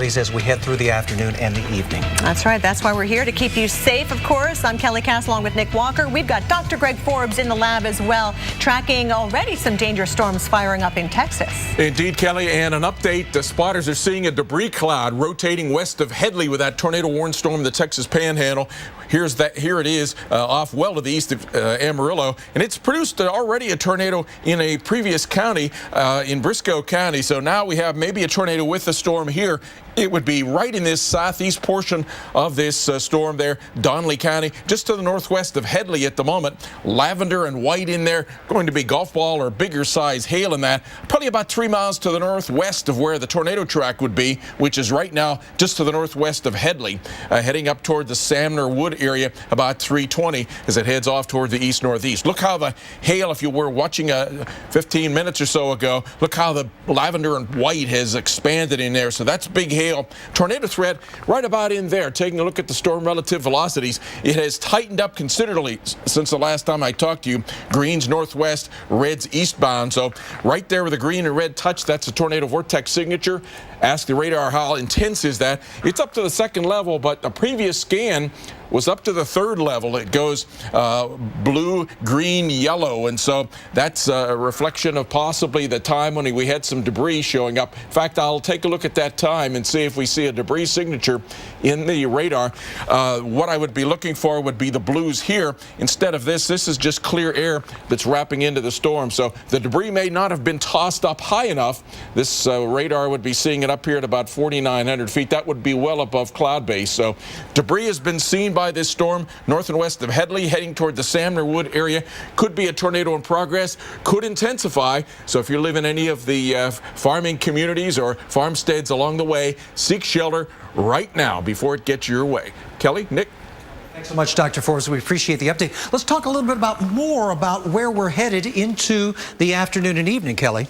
possibilities as we head through the afternoon and the evening. That's right. That's why we're here, to keep you safe, of course. I'm Kelly Cass along with Nick Walker. We've got Dr. Greg Forbes in the lab as well, tracking already some dangerous storms firing up in Texas. Indeed, Kelly, and an update. The spotters are seeing a debris cloud rotating west of Headley with that tornado-warned storm in the Texas Panhandle. Here it is off well to the east of Amarillo, and it's produced already a tornado in a previous county in Briscoe County. So now we have maybe a tornado with a storm here. It would be right in this southeast portion of this storm there, Donley County, just to the northwest of Headley at the moment. Lavender and white in there, going to be golf ball or bigger size hail in that. Probably about 3 miles to the northwest of where the tornado track would be, which is right now just to the northwest of Headley, heading up toward the Samner Wood area about 3:20 as it heads off toward the east-northeast. Look how the hail, if you were watching 15 minutes or so ago, look how the lavender and white has expanded in there. So that's big hail. Tornado threat right about in there. Taking a look at the storm relative velocities, it has tightened up considerably since the last time I talked to you. Greens northwest, reds eastbound. So right there where the green and red touch, that's a tornado vortex signature. Ask the radar how intense is that. It's up to the second level, but the previous scan was up to the third level. It goes blue, green, yellow, and so that's a reflection of possibly the time when we had some debris showing up. In fact, I'll take a look at that time and see if we see a debris signature in the radar. What I would be looking for would be the blues here. Instead of this is just clear air that's wrapping into the storm. So the debris may not have been tossed up high enough. This radar would be seeing it up here at about 4,900 feet. That would be well above cloud base. So debris has been seen by this storm north and west of Headley, heading toward the Samner Wood area. Could be a tornado in progress, could intensify. So if you live in any of the farming communities or farmsteads along the way, seek shelter right now before it gets your way. Kelly, Nick? Thanks so much, Dr. Forbes. We appreciate the update. Let's talk a little bit more about where we're headed into the afternoon and evening, Kelly.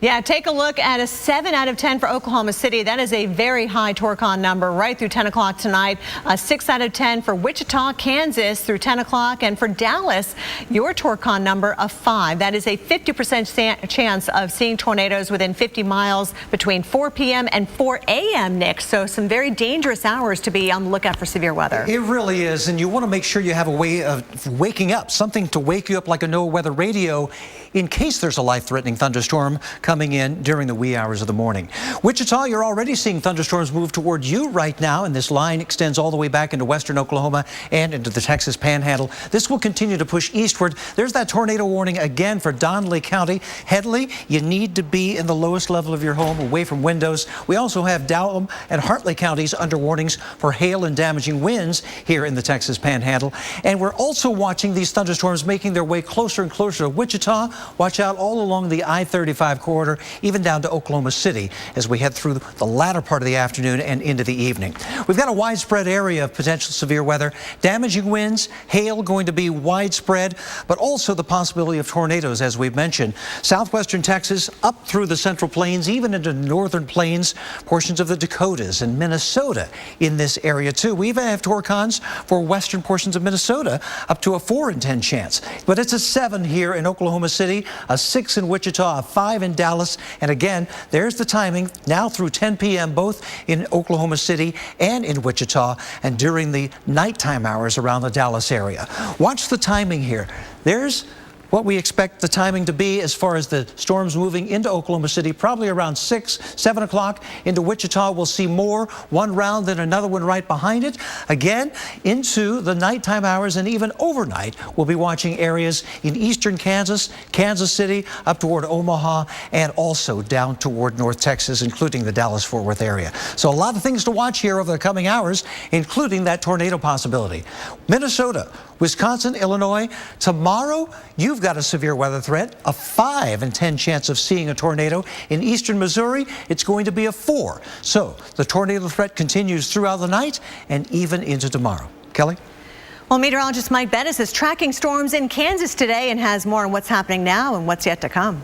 Yeah, take a look at a 7 out of 10 for Oklahoma City. That is a very high Torcon number right through 10 o'clock tonight. A 6 out of 10 for Wichita, Kansas through 10 o'clock. And for Dallas, your Torcon number of 5. That is a 50% chance of seeing tornadoes within 50 miles between 4 p.m. and 4 a.m., Nick. So some very dangerous hours to be on the lookout for severe weather. It really is. And you want to make sure you have a way of waking up, something to wake you up like a NOAA weather radio in case there's a life-threatening thunderstorm coming in during the wee hours of the morning. Wichita, you're already seeing thunderstorms move toward you right now, and this line extends all the way back into western Oklahoma and into the Texas Panhandle. This will continue to push eastward. There's that tornado warning again for Donley County. Headley, you need to be in the lowest level of your home, away from windows. We also have Dallam and Hartley counties under warnings for hail and damaging winds here in the Texas Panhandle. And we're also watching these thunderstorms making their way closer and closer to Wichita. Watch out all along the I-35 corridor, even down to Oklahoma City as we head through the latter part of the afternoon and into the evening. We've got a widespread area of potential severe weather. Damaging winds, hail going to be widespread, but also the possibility of tornadoes, as we've mentioned. Southwestern Texas up through the Central Plains, even into the northern plains, portions of the Dakotas and Minnesota in this area too. We even have Torcons for western portions of Minnesota, up to a 4 in 10 chance. But it's a 7 here in Oklahoma City, a 6 in Wichita, a 5 in Dallas. And again, there's the timing now through 10 p.m. both in Oklahoma City and in Wichita, and during the nighttime hours around the Dallas area. Watch the timing here. There's what we expect the timing to be as far as the storms moving into Oklahoma City, probably around 6, 7 o'clock. Into Wichita, we'll see more, one round, then another one right behind it. Again, into the nighttime hours and even overnight, we'll be watching areas in eastern Kansas, Kansas City, up toward Omaha, and also down toward North Texas, including the Dallas-Fort Worth area. So a lot of things to watch here over the coming hours, including that tornado possibility. Minnesota, Wisconsin, Illinois, tomorrow, you've got a severe weather threat, a 5 in 10 chance of seeing a tornado. In eastern Missouri, it's going to be a 4. So the tornado threat continues throughout the night and even into tomorrow. Kelly? Well, meteorologist Mike Bettis is tracking storms in Kansas today and has more on what's happening now and what's yet to come.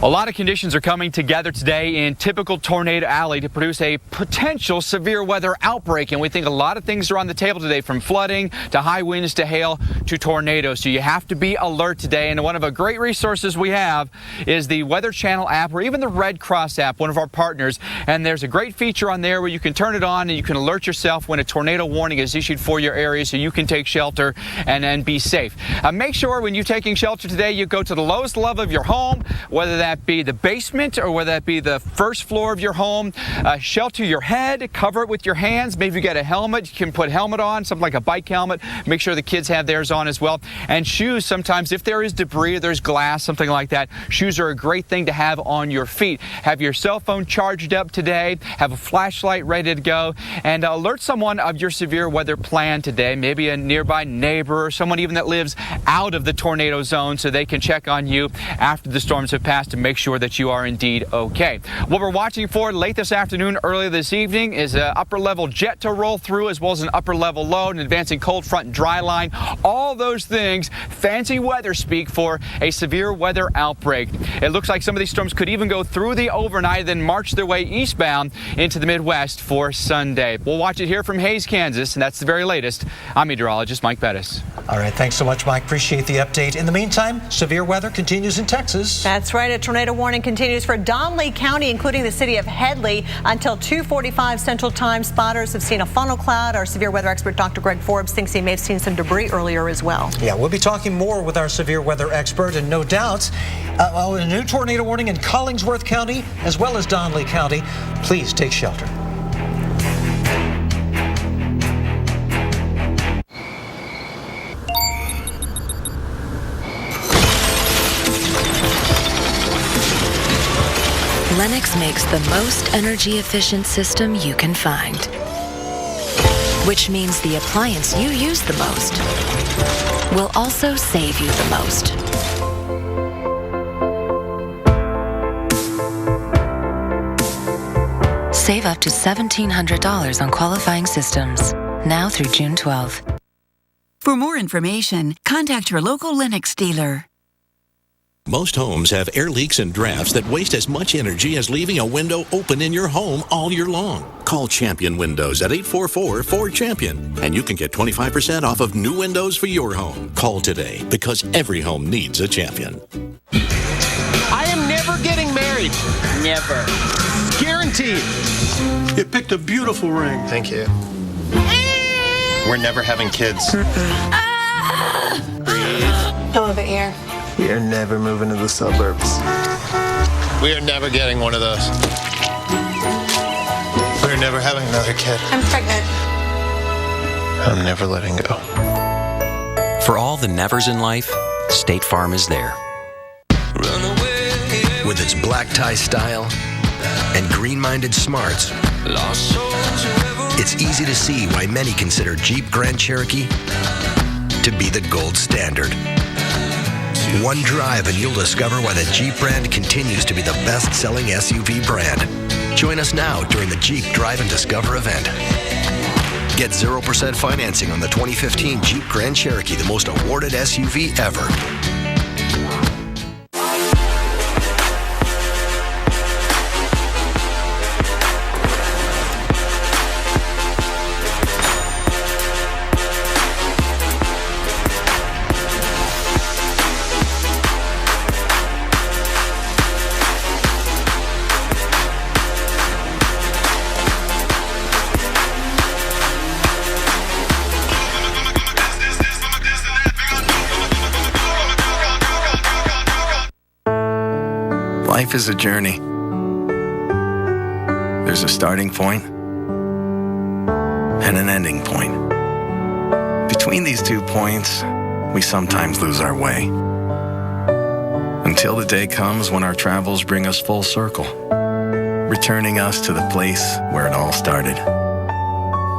A lot of conditions are coming together today in typical Tornado Alley to produce a potential severe weather outbreak. And we think a lot of things are on the table today, from flooding to high winds to hail to tornadoes. So you have to be alert today. And one of the great resources we have is the Weather Channel app, or even the Red Cross app, one of our partners. And there's a great feature on there where you can turn it on and you can alert yourself when a tornado warning is issued for your area, so you can take shelter and be safe. Make sure when you're taking shelter today, you go to the lowest level of your home, whether that be the basement or whether that be the first floor of your home. Shelter your head, cover it with your hands. Maybe you got a helmet, you can put helmet on, something like a bike helmet. Make sure the kids have theirs on as well. And shoes, sometimes if there is debris, there's glass, something like that, shoes are a great thing to have on your feet. Have your cell phone charged up today, have a flashlight ready to go, and alert someone of your severe weather plan today, maybe a nearby neighbor or someone even that lives out of the tornado zone, so they can check on you after the storms have passed and make sure that you are indeed okay. What we're watching for late this afternoon, early this evening, is an upper level jet to roll through, as well as an upper level low, an advancing cold front and dry line. All those things, fancy weather speak for a severe weather outbreak. It looks like some of these storms could even go through the overnight, then march their way eastbound into the Midwest for Sunday. We'll watch it here from Hays, Kansas, and that's the very latest. I'm meteorologist Mike Bettis. All right, thanks so much, Mike. Appreciate the update. In the meantime, severe weather continues in Texas. That's right. A tornado warning continues for Donley County, including the city of Headley, until 2:45 Central Time. Spotters have seen a funnel cloud. Our severe weather expert, Dr. Greg Forbes, thinks he may have seen some debris earlier as well. Yeah, we'll be talking more with our severe weather expert, and no doubt, a new tornado warning in Collingsworth County as well as Donley County. Please take shelter. Lennox makes the most energy-efficient system you can find, which means the appliance you use the most will also save you the most. Save up to $1,700 on qualifying systems, now through June 12th. For more information, contact your local Lennox dealer. Most homes have air leaks and drafts that waste as much energy as leaving a window open in your home all year long. Call Champion Windows at 844-4CHAMPION, and you can get 25% off of new windows for your home. Call today, because every home needs a champion. I am never getting married. Never. Guaranteed. You picked a beautiful ring. Thank you. We're never having kids. Breathe. Over here. We are never moving to the suburbs. We are never getting one of those. We're never having another kid. I'm pregnant. I'm never letting go. For all the nevers in life, State Farm is there. With its black tie style and green-minded smarts, it's easy to see why many consider Jeep Grand Cherokee to be the gold standard. One drive and you'll discover why the Jeep brand continues to be the best-selling SUV brand. Join us now during the Jeep Drive and Discover event. Get 0% financing on the 2015 Jeep Grand Cherokee, the most awarded SUV ever. Life is a journey. There's a starting point and an ending point. Between these 2 points, we sometimes lose our way. Until the day comes when our travels bring us full circle, returning us to the place where it all started,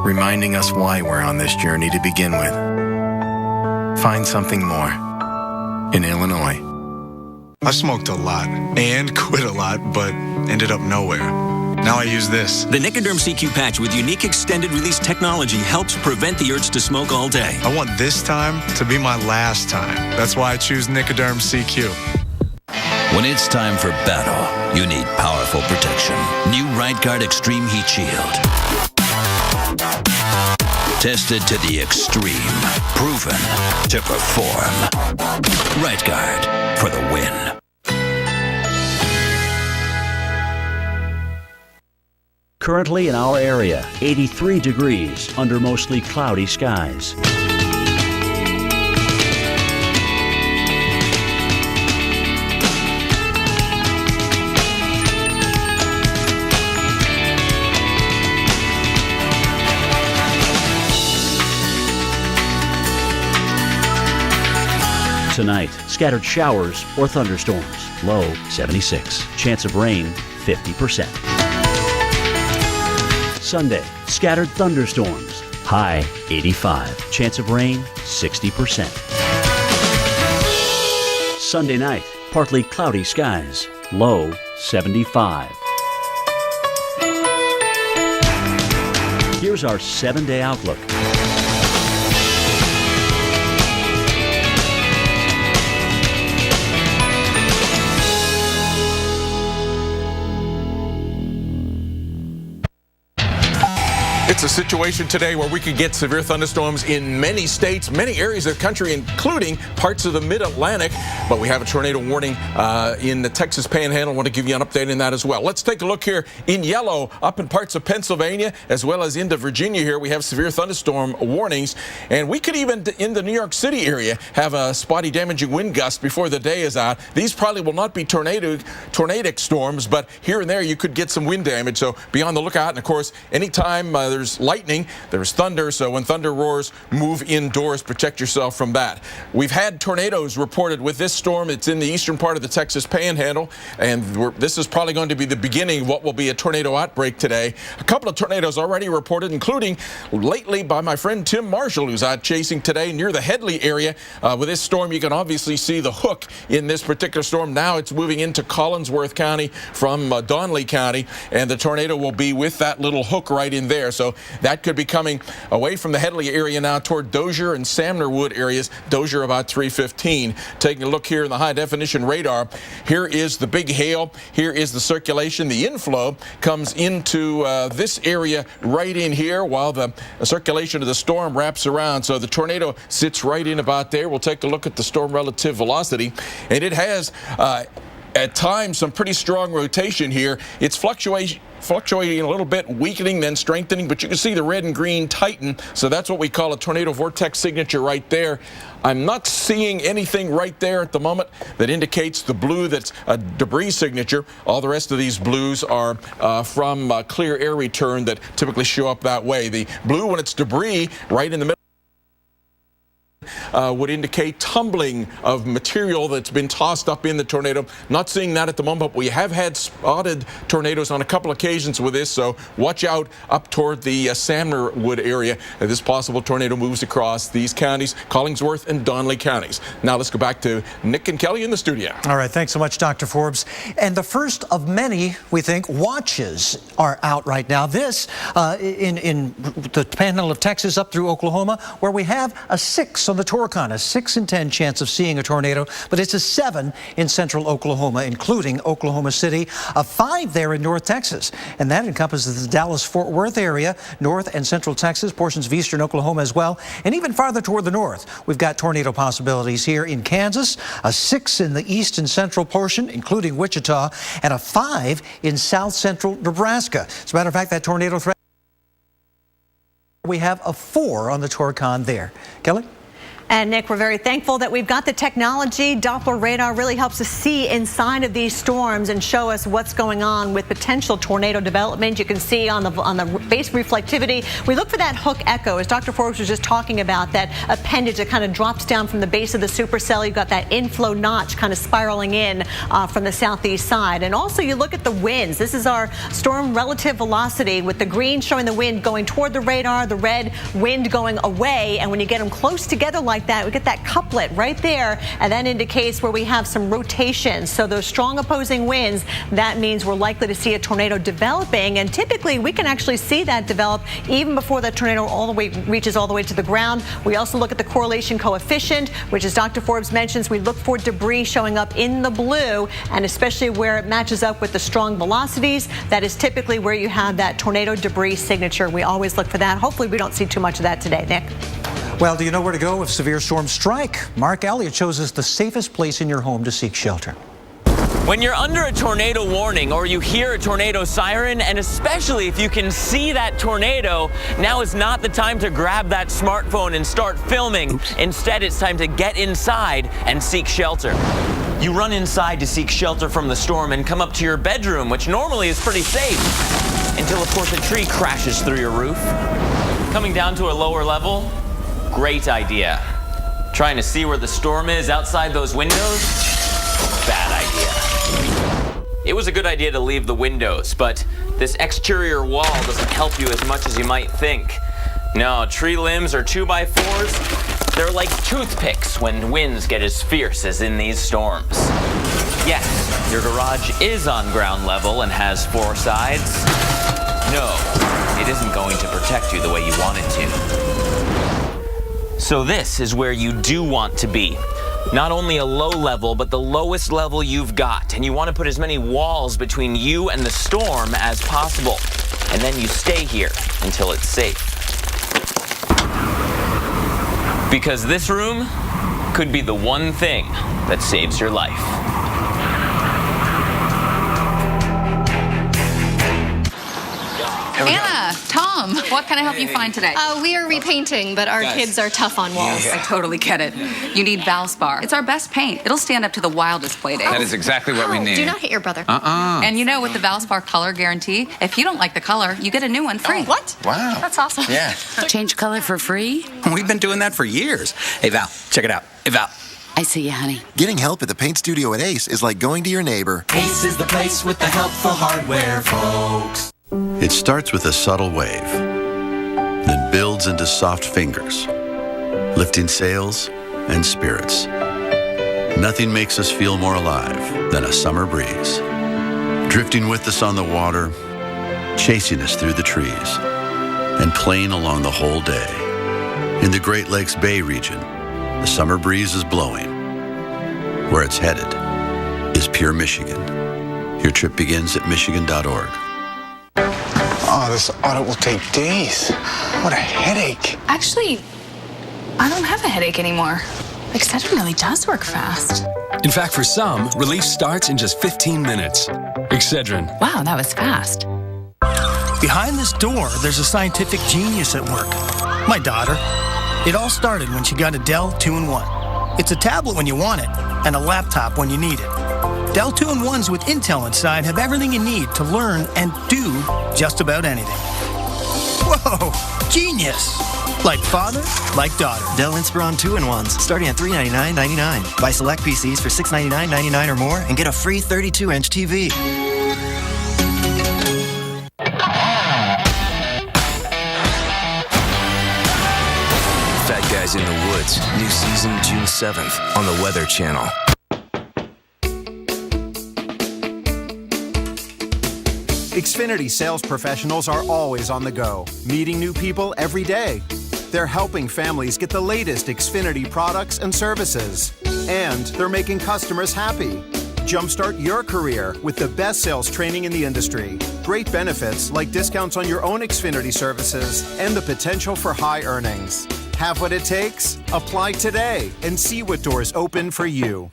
reminding us why we're on this journey to begin with. Find something more in Illinois. I smoked a lot and quit a lot, but ended up nowhere. Now I use this. The Nicoderm CQ patch with unique extended release technology helps prevent the urge to smoke all day. I want this time to be my last time. That's why I choose Nicoderm CQ. When it's time for battle, you need powerful protection. New Right Guard Extreme Heat Shield. Tested to the extreme. Proven to perform. Right Guard for the win. Currently in our area, 83 degrees under mostly cloudy skies. Tonight, scattered showers or thunderstorms. Low 76. Chance of rain 50%. Sunday, scattered thunderstorms. High 85. Chance of rain 60%. Sunday night, partly cloudy skies. Low 75. Here's our 7-day outlook. It's a situation today where we could get severe thunderstorms in many states, many areas of the country, including parts of the mid-Atlantic. But we have a tornado warning in the Texas Panhandle. I want to give you an update on that as well. Let's take a look here in yellow up in parts of Pennsylvania as well as into Virginia here. We have severe thunderstorm warnings. And we could even, in the New York City area, have a spotty damaging wind gust before the day is out. These probably will not be tornadic storms, but here and there you could get some wind damage. So be on the lookout. And, of course, anytime there's lightning, there's thunder, so when thunder roars, move indoors, protect yourself from that. We've had tornadoes reported with this storm. It's in the eastern part of the Texas Panhandle, and this is probably going to be the beginning of what will be a tornado outbreak today. A couple of tornadoes already reported, including lately by my friend Tim Marshall, who's out chasing today near the Headley area. With this storm, you can obviously see the hook in this particular storm. Now it's moving into Collinsworth County from Donley County, and the tornado will be with that little hook right in there. So that could be coming away from the Headley area now toward Dozier and Samner Wood areas. Dozier about 315. Taking a look here in the high definition radar, here is the big hail. Here is the circulation. The inflow comes into this area right in here while the circulation of the storm wraps around. So the tornado sits right in about there. We'll take a look at the storm relative velocity, and it has at times some pretty strong rotation here. It's fluctuating a little bit, weakening, then strengthening, but you can see the red and green tighten, so that's what we call a tornado vortex signature right there. I'm not seeing anything right there at the moment that indicates the blue that's a debris signature. All the rest of these blues are from clear air return that typically show up that way. The blue, when it's debris right in the middle, would indicate tumbling of material that's been tossed up in the tornado. Not seeing that at the moment, but we have had spotted tornadoes on a couple occasions with this, so watch out up toward the Samner Wood area. This possible tornado moves across these counties, Collingsworth and Donley counties. Now let's go back to Nick and Kelly in the studio. All right, thanks so much, Dr. Forbes. And the first of many, we think, watches are out right now. This in the Panhandle of Texas up through Oklahoma, where we have a 6 on the Torcon, a 6 in 10 chance of seeing a tornado, but it's a 7 in central Oklahoma, including Oklahoma City, a 5 there in North Texas, and that encompasses the Dallas-Fort Worth area, North and Central Texas, portions of eastern Oklahoma as well, and even farther toward the north. We've got tornado possibilities here in Kansas, a 6 in the east and central portion, including Wichita, and a 5 in south central Nebraska. As a matter of fact, that tornado threat, we have a 4 on the Torcon there. Kelly? And Nick, we're very thankful that we've got the technology. Doppler radar really helps us see inside of these storms and show us what's going on with potential tornado development. You can see on the base reflectivity, we look for that hook echo, as Dr. Forbes was just talking about, that appendage that kind of drops down from the base of the supercell. You've got that inflow notch kind of spiraling in from the southeast side. And also you look at the winds. This is our storm relative velocity, with the green showing the wind going toward the radar, the red wind going away. And when you get them close together like like that. We get that couplet right there, and that indicates where we have some rotation. So those strong opposing winds, that means we're likely to see a tornado developing, and typically we can actually see that develop even before that tornado reaches all the way to the ground. We also look at the correlation coefficient, which, as Dr. Forbes mentions, we look for debris showing up in the blue, and especially where it matches up with the strong velocities, that is typically where you have that tornado debris signature. We always look for that. Hopefully we don't see too much of that today. Nick? Well, do you know where to go if severe storms strike? Mark Elliott shows us the safest place in your home to seek shelter. When you're under a tornado warning or you hear a tornado siren, and especially if you can see that tornado, now is not the time to grab that smartphone and start filming. Oops. Instead, it's time to get inside and seek shelter. You run inside to seek shelter from the storm and come up to your bedroom, which normally is pretty safe, until, of course, a tree crashes through your roof. Coming down to a lower level, great idea. Trying to see where the storm is outside those windows, bad idea. It was a good idea to leave the windows, but this exterior wall doesn't help you as much as you might think. No, tree limbs or 2x4s, they're like toothpicks when winds get as fierce as in these storms. Yes, your garage is on ground level and has 4 sides. No, it isn't going to protect you the way you want it to. So this is where you do want to be. Not only a low level, but the lowest level you've got. And you want to put as many walls between you and the storm as possible. And then you stay here until it's safe. Because this room could be the one thing that saves your life. Anna, Tom, what can I help you find today? We are repainting, but our kids are tough on walls. I totally get it. You need Valspar. It's our best paint. It'll stand up to the wildest play dates. That is exactly what we need. Do not hit your brother. And you know, with the Valspar color guarantee, if you don't like the color, you get a new one free. What? Wow. That's awesome. Yeah. Change color for free? We've been doing that for years. Hey, Val, check it out. Hey, Val. I see you, honey. Getting help at the paint studio at Ace is like going to your neighbor. Ace is the place with the helpful hardware, folks. It starts with a subtle wave, then builds into soft fingers, lifting sails and spirits. Nothing makes us feel more alive than a summer breeze, drifting with us on the water, chasing us through the trees, and playing along the whole day. In the Great Lakes Bay region, the summer breeze is blowing. Where it's headed is pure Michigan. Your trip begins at Michigan.org. Oh, this audit will take days. What a headache. Actually, I don't have a headache anymore. Excedrin really does work fast. In fact, for some, relief starts in just 15 minutes. Excedrin. Wow, that was fast. Behind this door, there's a scientific genius at work. My daughter. It all started when she got a Dell 2-in-1. It's a tablet when you want it, and a laptop when you need it. Dell 2-in-1s with Intel inside have everything you need to learn and do just about anything. Whoa, genius! Like father, like daughter. Dell Inspiron 2-in-1s, starting at $399.99. Buy select PCs for $699.99 or more and get a free 32-inch TV. Fat Guys in the Woods, new season June 7th on the Weather Channel. Xfinity sales professionals are always on the go, meeting new people every day. They're helping families get the latest Xfinity products and services. And they're making customers happy. Jumpstart your career with the best sales training in the industry. Great benefits like discounts on your own Xfinity services and the potential for high earnings. Have what it takes? Apply today and see what doors open for you.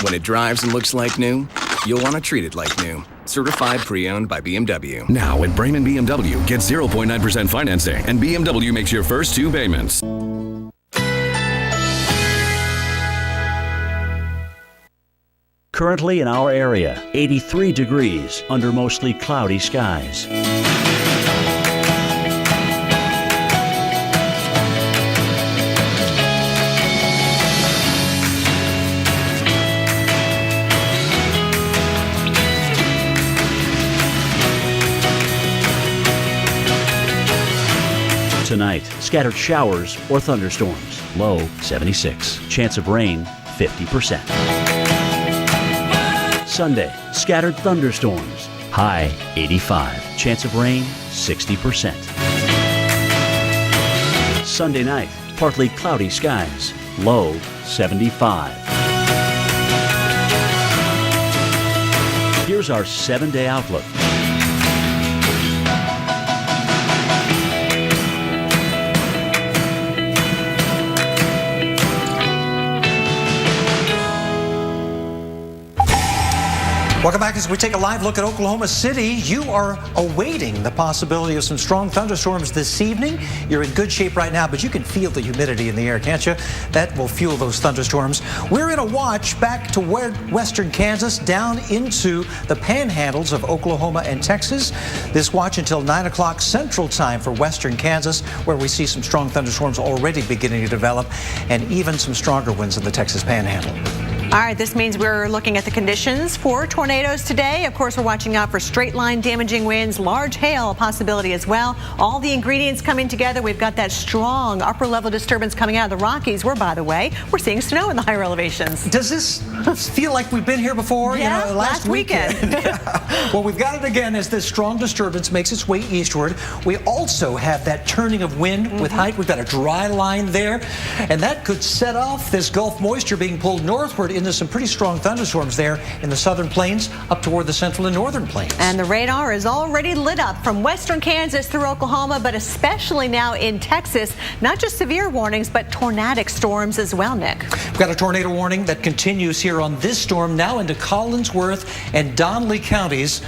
When it drives and looks like new, you'll want to treat it like new. Certified pre-owned by BMW. Now at Braman BMW, get 0.9% financing, and BMW makes your first 2 payments. Currently in our area, 83 degrees under mostly cloudy skies. Tonight, scattered showers or thunderstorms. Low 76. Chance of rain 50%. Sunday, scattered thunderstorms. High 85. Chance of rain 60%. Sunday night, partly cloudy skies. Low 75. Here's our 7-day outlook. Welcome back as we take a live look at Oklahoma City. You are awaiting the possibility of some strong thunderstorms this evening. You're in good shape right now, but you can feel the humidity in the air, can't you? That will fuel those thunderstorms. We're in a watch back to western Kansas, down into the panhandles of Oklahoma and Texas. This watch until 9 o'clock Central Time for western Kansas, where we see some strong thunderstorms already beginning to develop, and even some stronger winds in the Texas Panhandle. All right, this means we're looking at the conditions for tornadoes today. Of course, we're watching out for straight line damaging winds, large hail possibility as well. All the ingredients coming together. We've got that strong upper level disturbance coming out of the Rockies, where, by the way, we're seeing snow in the higher elevations. Does this feel like we've been here before? Yeah, you know, last weekend. Well, we've got it again as this strong disturbance makes its way eastward. We also have that turning of wind with height. We've got a dry line there, and that could set off this Gulf moisture being pulled northward into some pretty strong thunderstorms there in the southern plains up toward the central and northern plains. And the radar is already lit up from western Kansas through Oklahoma, but especially now in Texas. Not just severe warnings, but tornadic storms as well, Nick. We've got a tornado warning that continues here on this storm now into Collinsworth and Donley counties.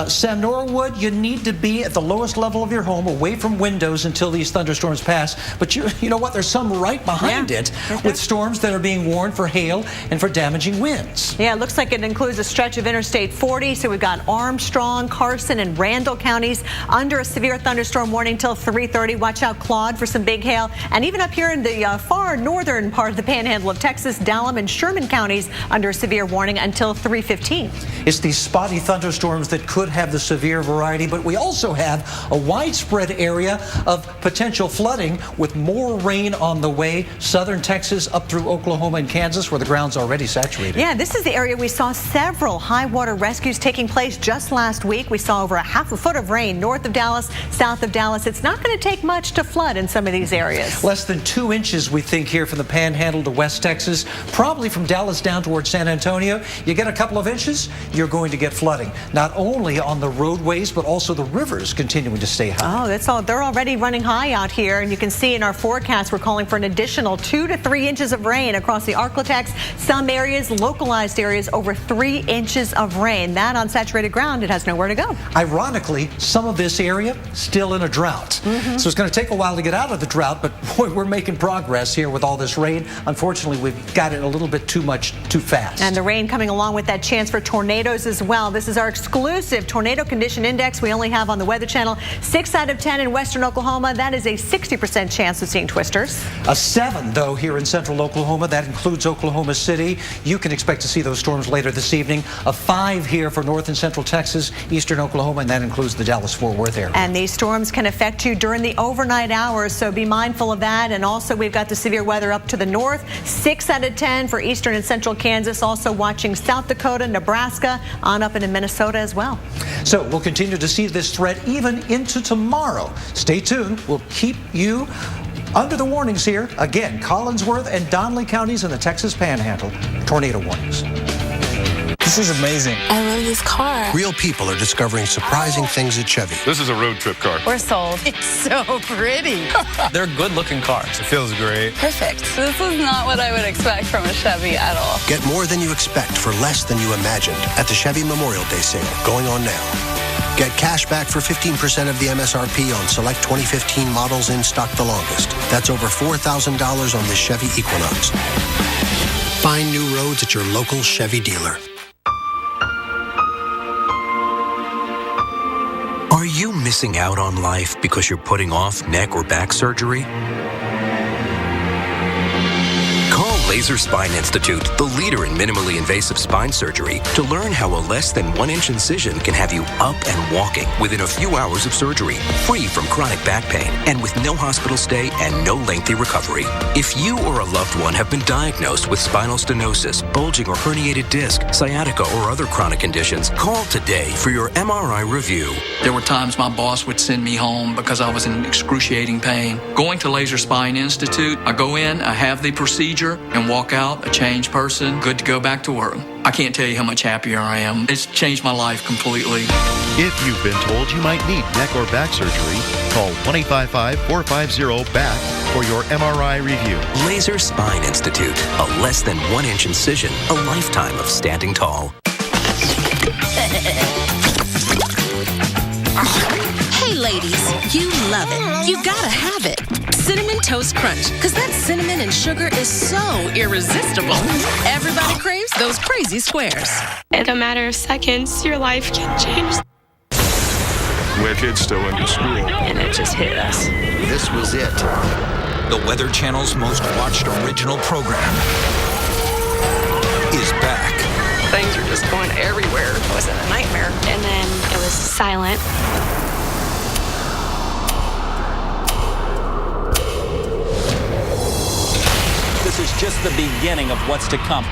Sam Norwood, you need to be at the lowest level of your home, away from windows until these thunderstorms pass. But you know what? There's some right behind it with storms that are being warned for hail and for damaging winds. Yeah, it looks like it includes a stretch of Interstate 40. So we've got Armstrong, Carson, and Randall counties under a severe thunderstorm warning till 3:30. Watch out, Claude, for some big hail. And even up here in the far northern part of the panhandle of Texas, Dallam and Sherman counties under a severe warning until 3:15. It's these spotty thunderstorms that could have the severe variety, but we also have a widespread area of potential flooding with more rain on the way. Southern Texas up through Oklahoma and Kansas, where the ground's already saturated. Yeah, this is the area we saw several high water rescues taking place just last week. We saw over a half a foot of rain north of Dallas, south of Dallas. It's not going to take much to flood in some of these areas. Less than 2 inches, we think, here from the Panhandle to West Texas, probably from Dallas down towards San Antonio. You get a couple of inches, you're going to get flooding, not only on the roadways, but also the rivers continuing to stay high. Oh, that's all. They're already running high out here, and you can see in our forecast we're calling for an additional 2 to 3 inches of rain across the Arklatex. Some areas, localized areas, over 3 inches of rain. That on saturated ground, it has nowhere to go. Ironically, some of this area still in a drought. So it's going to take a while to get out of the drought, but boy, we're making progress here with all this rain. Unfortunately, we've got it a little bit too much, too fast. And the rain coming along with that chance for tornadoes as well. This is our exclusive tornado condition index we only have on the Weather Channel. 6 out of 10 in western Oklahoma. That is a 60% chance of seeing twisters. A 7, though, here in central Oklahoma. That includes Oklahoma City. You can expect to see those storms later this evening. A 5 here for north and central Texas, eastern Oklahoma, and that includes the Dallas-Fort Worth area. And these storms can affect you during the overnight hours, so be mindful of that. And also, we've got the severe weather up to the north. 6 out of 10 for eastern and central Kansas. Also watching South Dakota, Nebraska, on up into Minnesota as well. So we'll continue to see this threat even into tomorrow. Stay tuned. We'll keep you under the warnings here. Again, Collinsworth and Donley counties in the Texas Panhandle. Tornado warnings. This is amazing. I love this car. Real people are discovering surprising things at Chevy. This is a road trip car. We're sold. It's so pretty. They're good-looking cars. It feels great. Perfect. This is not what I would expect from a Chevy at all. Get more than you expect for less than you imagined at the Chevy Memorial Day sale going on now. Get cash back for 15% of the MSRP on select 2015 models in stock the longest. That's over $4,000 on this Chevy Equinox. Find new roads at your local Chevy dealer. Are you missing out on life because you're putting off neck or back surgery? Call Laser Spine Institute, the leader in minimally invasive spine surgery, to learn how a less than 1-inch incision can have you up and walking within a few hours of surgery, free from chronic back pain, and with no hospital stay and no lengthy recovery. If you or a loved one have been diagnosed with spinal stenosis, bulging or herniated disc, sciatica, or other chronic conditions, call today for your MRI review. There were times my boss would send me home because I was in excruciating pain. Going to Laser Spine Institute, I go in, I have the procedure, and walk out a changed person, good to go back to work. I can't tell you how much happier I am. It's changed my life completely. If you've been told you might need neck or back surgery, call 1-855-450-BACK for your MRI review. Laser Spine Institute, a less than 1-inch incision, a lifetime of standing tall. Hey ladies, you love it. You gotta have it. Cinnamon Toast Crunch, because that cinnamon and sugar is so irresistible. Everybody craves those crazy squares. In a matter of seconds, your life can change. We had kids still into school. And it just hit us. This was it. The Weather Channel's most watched original program is back. Things are just going everywhere. It was a nightmare. And then it was silent. This is just the beginning of what's to come.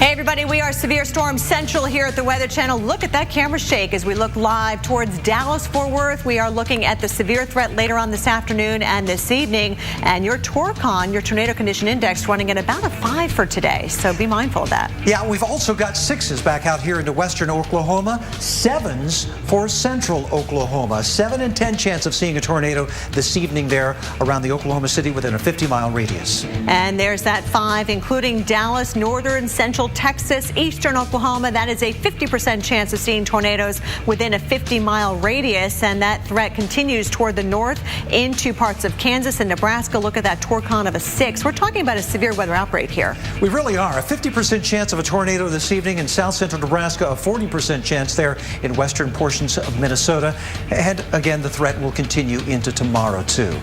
Hey everybody, we are Severe Storm Central here at the Weather Channel. Look at that camera shake as we look live towards Dallas-Fort Worth. We are looking at the severe threat later on this afternoon and this evening. And your Torcon, your tornado condition index, running at about a 5 for today. So be mindful of that. Yeah, we've also got 6s back out here into western Oklahoma, 7s for central Oklahoma. 7 in 10 chance of seeing a tornado this evening there around the Oklahoma City within a 50-mile radius. And there's that 5, including Dallas, northern, central Texas, eastern Oklahoma. That is a 50% chance of seeing tornadoes within a 50-mile radius. And that threat continues toward the north into parts of Kansas and Nebraska. Look at that Torcon of a 6. We're talking about a severe weather outbreak here. We really are. A 50% chance of a tornado this evening in south central Nebraska, a 40% chance there in western portions of Minnesota. And again, the threat will continue into tomorrow, too.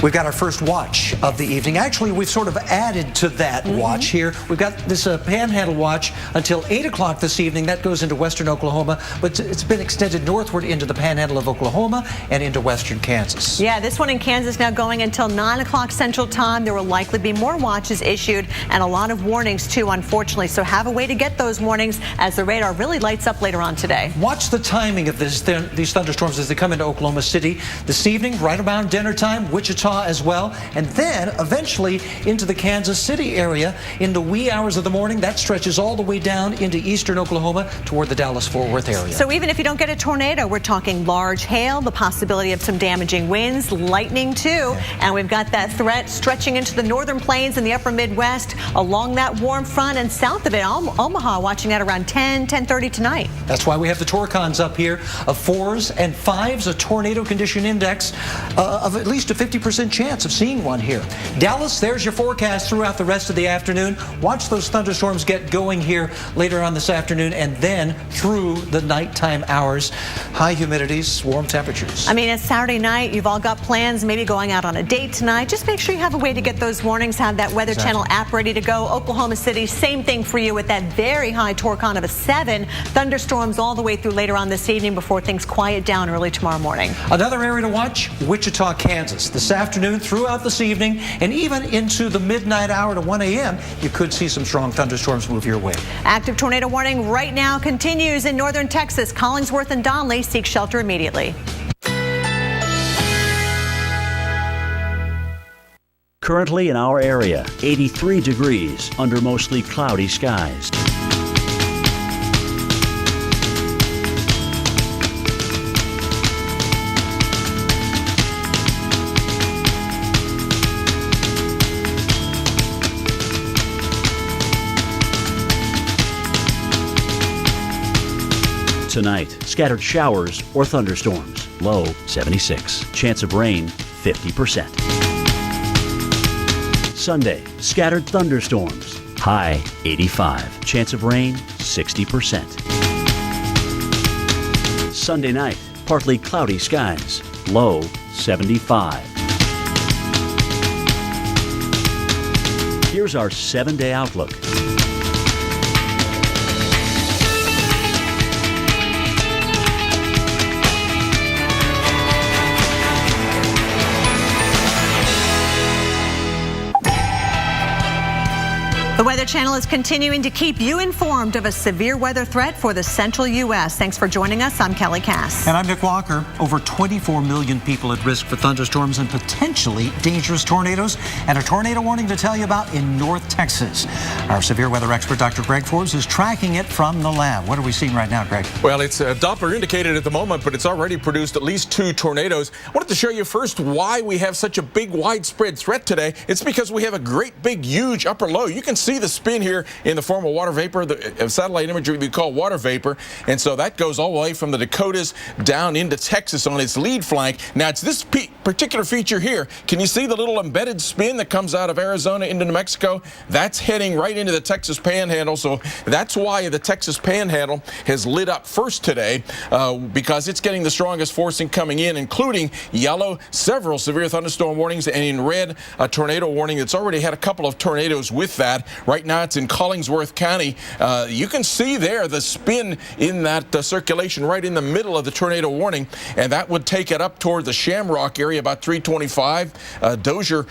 We've got our first watch of the evening. Actually, we've sort of added to that watch here. We've got this panhandle watch until 8 o'clock this evening. That goes into western Oklahoma, but it's been extended northward into the panhandle of Oklahoma and into western Kansas. Yeah, this one in Kansas now going until 9 o'clock Central Time. There will likely be more watches issued and a lot of warnings, too, unfortunately. So have a way to get those warnings as the radar really lights up later on today. Watch the timing of these thunderstorms as they come into Oklahoma City this evening, right around dinner time, Wichita as well, and then eventually into the Kansas City area in the wee hours of the morning. That stretches all the way down into eastern Oklahoma toward the Dallas-Fort Worth area. So even if you don't get a tornado, we're talking large hail, the possibility of some damaging winds, lightning too, and we've got that threat stretching into the northern plains and the upper Midwest along that warm front, and south of it, Omaha watching at around 10:30 tonight. That's why we have the Torcons up here of 4s and 5s, a tornado condition index of at least a 50% chance of seeing one here. Dallas, there's your forecast throughout the rest of the afternoon. Watch those thunderstorms get going here later on this afternoon and then through the nighttime hours. High humidities, warm temperatures. I mean, it's Saturday night. You've all got plans, maybe going out on a date tonight. Just make sure you have a way to get those warnings. Have that Weather Channel app ready to go. Oklahoma City, same thing for you with that very high Torcon of a 7. Thunderstorms all the way through later on this evening before things quiet down early tomorrow morning. Another area to watch, Wichita, Kansas. This afternoon, throughout this evening, and even into the midnight hour to 1 a.m., you could see some strong thunderstorms move your way. Active tornado warning right now continues in northern Texas. Collingsworth and Donley, seek shelter immediately. Currently in our area, 83 degrees under mostly cloudy skies. Tonight, scattered showers or thunderstorms. Low 76. Chance of rain 50%. Sunday, scattered thunderstorms. High 85. Chance of rain 60%. Sunday night, partly cloudy skies. Low 75. Here's our 7-day outlook. The Weather Channel is continuing to keep you informed of a severe weather threat for the central U.S. Thanks for joining us. I'm Kelly Cass. And I'm Nick Walker. Over 24 million people at risk for thunderstorms and potentially dangerous tornadoes. And a tornado warning to tell you about in North Texas. Our severe weather expert, Dr. Greg Forbes, is tracking it from the lab. What are we seeing right now, Greg? Well, it's Doppler indicated at the moment, but it's already produced at least 2 tornadoes. I wanted to show you first why we have such a big widespread threat today. It's because we have a great big huge upper low. You can see the spin here in the form of water vapor, the satellite imagery we call water vapor, and so that goes all the way from the Dakotas down into Texas on its lead flank. Now it's this particular feature here. Can you see the little embedded spin that comes out of Arizona into New Mexico? That's heading right into the Texas Panhandle, so that's why the Texas Panhandle has lit up first today, because it's getting the strongest forcing coming in, including yellow, several severe thunderstorm warnings, and in red, a tornado warning that's already had a couple of tornadoes with that. Right now it's in Collingsworth County. You can see there the spin in that circulation right in the middle of the tornado warning, and that would take it up toward the Shamrock area about 325. Dozier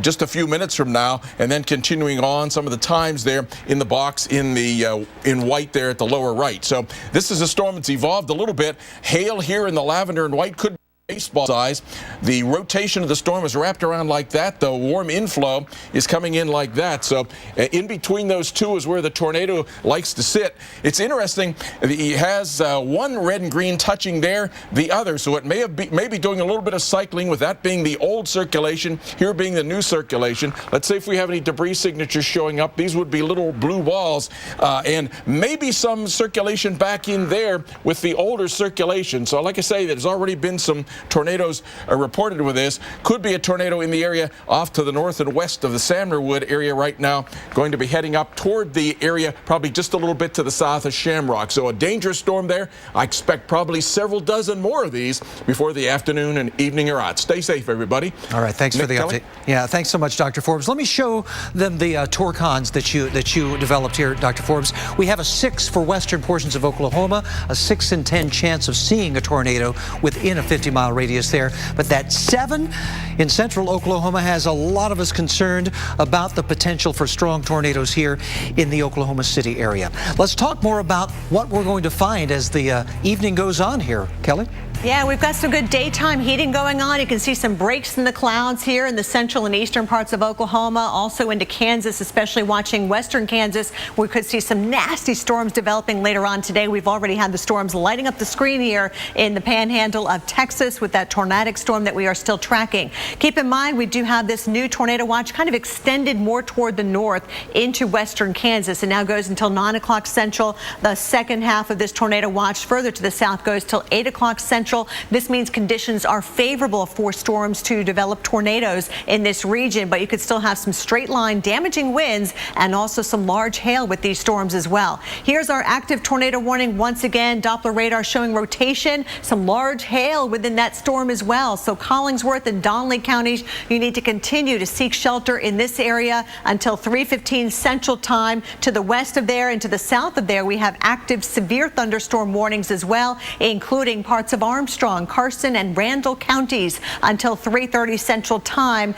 just a few minutes from now, and then continuing on some of the times there in the box in the in white there at the lower right. So this is a storm that's evolved a little bit. Hail here in the lavender and white could baseball size. The rotation of the storm is wrapped around like that. The warm inflow is coming in like that. So in between those two is where the tornado likes to sit. It's interesting. He has one red and green touching there, the other. So it may be doing a little bit of cycling, with that being the old circulation, here being the new circulation. Let's say if we have any debris signatures showing up, these would be little blue balls, and maybe some circulation back in there with the older circulation. So like I say, there's already been some tornadoes reported with this. Could be a tornado in the area off to the north and west of the Sandmerwood area right now, going to be heading up toward the area probably just a little bit to the south of Shamrock. So a dangerous storm there. I expect probably several dozen more of these before the afternoon and evening are out. Stay safe, everybody. All right, thanks for the update. Yeah, thanks so much, Dr. Forbes. Let me show them the Torcons that you developed here, Dr. Forbes. We have a 6 for western portions of Oklahoma, a 6 in 10 chance of seeing a tornado within a 50-mile radius there. But that 7 in central Oklahoma has a lot of us concerned about the potential for strong tornadoes here in the Oklahoma City area. Let's talk more about what we're going to find as the evening goes on here. Kelly? Yeah, we've got some good daytime heating going on. You can see some breaks in the clouds here in the central and eastern parts of Oklahoma, also into Kansas, especially watching western Kansas. We could see some nasty storms developing later on today. We've already had the storms lighting up the screen here in the panhandle of Texas with that tornadic storm that we are still tracking. Keep in mind, we do have this new tornado watch kind of extended more toward the north into western Kansas. It now goes until 9 o'clock central. The second half of this tornado watch further to the south goes till 8 o'clock central. This means conditions are favorable for storms to develop tornadoes in this region, but you could still have some straight line damaging winds and also some large hail with these storms as well. Here's our active tornado warning. Once again, Doppler radar showing rotation, some large hail within that storm as well. So Collingsworth and Donley counties, you need to continue to seek shelter in this area until 3:15 Central Time. To the west of there and to the south of there, we have active severe thunderstorm warnings as well, including parts of Armstrong, Carson, and Randall counties until 3:30 Central Time.